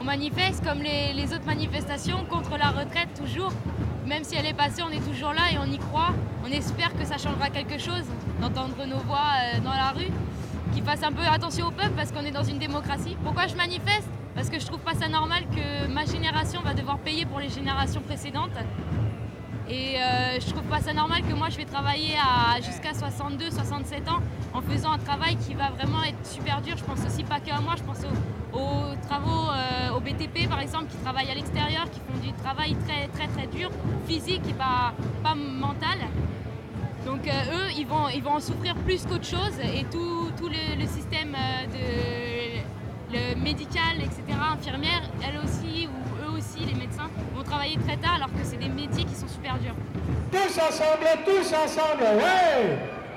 On manifeste comme les autres manifestations contre la retraite toujours. Même si elle est passée, on est toujours là et on y croit. On espère que ça changera quelque chose, d'entendre nos voix dans la rue, qu'ils fassent un peu attention au peuple parce qu'on est dans une démocratie. Pourquoi je manifeste? Parce que je trouve pas ça normal que ma génération va devoir payer pour les générations précédentes. Et je trouve pas ça normal que moi je vais travailler jusqu'à 62, 67 ans en faisant un travail qui va vraiment être super dur. Je pense aussi pas qu'à moi, je pense aux travaux, au BTP par exemple, qui travaillent à l'extérieur, qui font du travail très très très dur, physique et pas mental. Donc eux, ils vont en souffrir plus qu'autre chose et tout le système le médical, etc., infirmières, elles aussi, ou eux aussi, les médecins, vont travailler très tard alors que c'est des métiers qui sont super durs. Tous ensemble, ouais,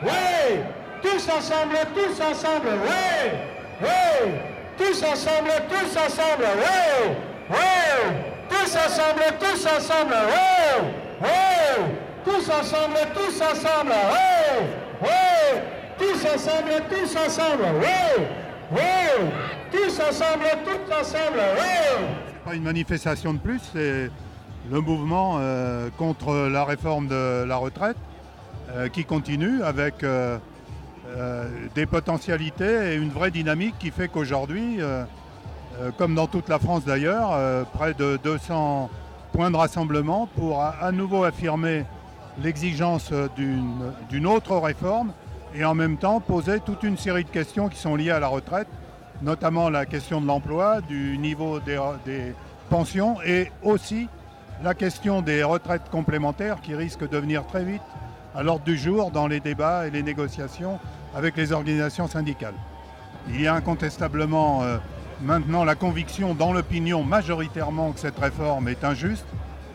ouais, tous ensemble, ouais, ouais, tous ensemble, ouais, ouais, tous ensemble, tous ensemble, ouais, ouais, tous ensemble, ouais, tous ensemble, ouais, tous ensemble, ouais. C'est pas une manifestation de plus, c'est le mouvement contre la réforme de la retraite qui continue avec des potentialités et une vraie dynamique qui fait qu'aujourd'hui, comme dans toute la France d'ailleurs, près de 200 points de rassemblement pour à nouveau affirmer l'exigence d'une autre réforme et en même temps poser toute une série de questions qui sont liées à la retraite, notamment la question de l'emploi, du niveau des pensions et aussi la question des retraites complémentaires qui risquent de venir très vite à l'ordre du jour dans les débats et les négociations avec les organisations syndicales. Il y a incontestablement maintenant la conviction dans l'opinion majoritairement que cette réforme est injuste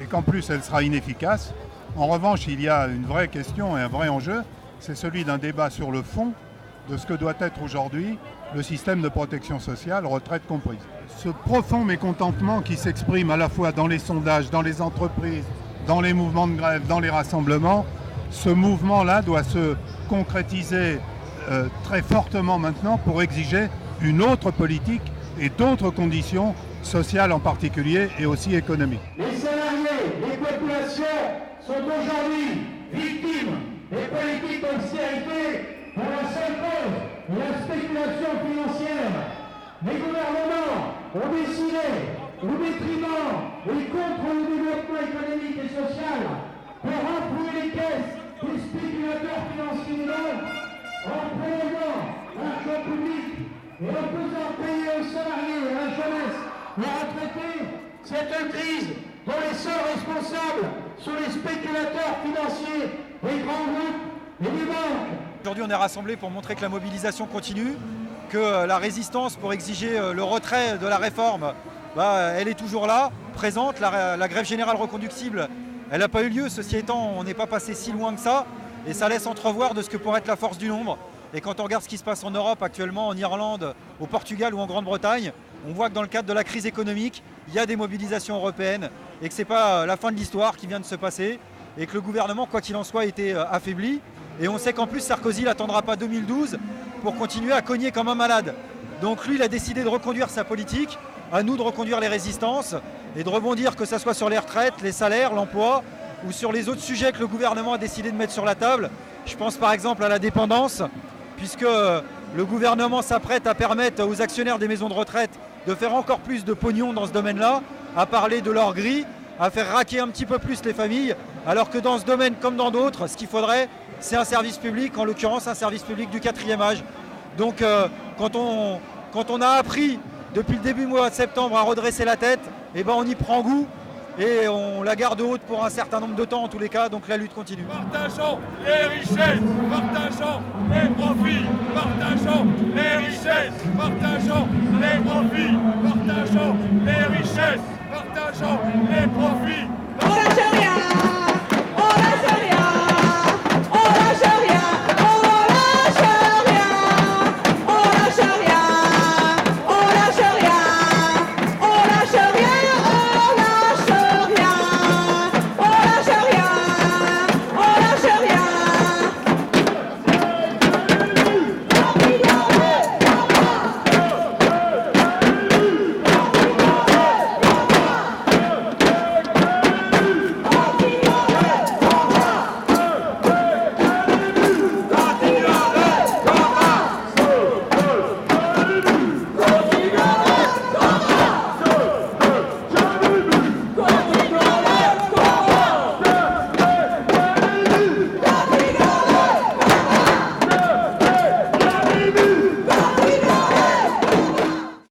et qu'en plus elle sera inefficace. En revanche, il y a une vraie question et un vrai enjeu, c'est celui d'un débat sur le fond de ce que doit être aujourd'hui le système de protection sociale, retraite comprise. Ce profond mécontentement qui s'exprime à la fois dans les sondages, dans les entreprises, dans les mouvements de grève, dans les rassemblements, ce mouvement-là doit se concrétiser très fortement maintenant pour exiger une autre politique et d'autres conditions sociales en particulier et aussi économiques. Les salariés, les populations sont aujourd'hui victimes des politiques d'austérité pour la seule cause de la spéculation financière. Les gouvernements ont décidé, au détriment et contre le développement économique et social, de renflouer les caisses des spéculateurs financiers en prélevant l'argent public et en faisant payer aux salariés et à la jeunesse, aux retraités, cette crise dont les seuls responsables sont les spéculateurs financiers, les grands groupes et les banques. Aujourd'hui, on est rassemblés pour montrer que la mobilisation continue, que la résistance pour exiger le retrait de la réforme, elle est toujours là, présente. La grève générale reconductible, elle n'a pas eu lieu. Ceci étant, on n'est pas passé si loin que ça et ça laisse entrevoir de ce que pourrait être la force du nombre. Et quand on regarde ce qui se passe en Europe actuellement, en Irlande, au Portugal ou en Grande-Bretagne, on voit que dans le cadre de la crise économique, il y a des mobilisations européennes et que ce n'est pas la fin de l'histoire qui vient de se passer et que le gouvernement, quoi qu'il en soit, a été affaibli. Et on sait qu'en plus, Sarkozy n'attendra pas 2012 pour continuer à cogner comme un malade. Donc lui, il a décidé de reconduire sa politique, à nous de reconduire les résistances et de rebondir, que ce soit sur les retraites, les salaires, l'emploi ou sur les autres sujets que le gouvernement a décidé de mettre sur la table. Je pense par exemple à la dépendance, puisque le gouvernement s'apprête à permettre aux actionnaires des maisons de retraite de faire encore plus de pognon dans ce domaine-là, à parler de leur grille à faire raquer un petit peu plus les familles, alors que dans ce domaine comme dans d'autres, ce qu'il faudrait, c'est un service public, en l'occurrence un service public du 4e âge. Donc quand on a appris depuis le début du mois de septembre à redresser la tête, eh ben on y prend goût et on la garde haute pour un certain nombre de temps en tous les cas, donc la lutte continue. Partageons les richesses, partageons les profits, partageons les richesses, partageons les profits, partageons les richesses, partageons les profits.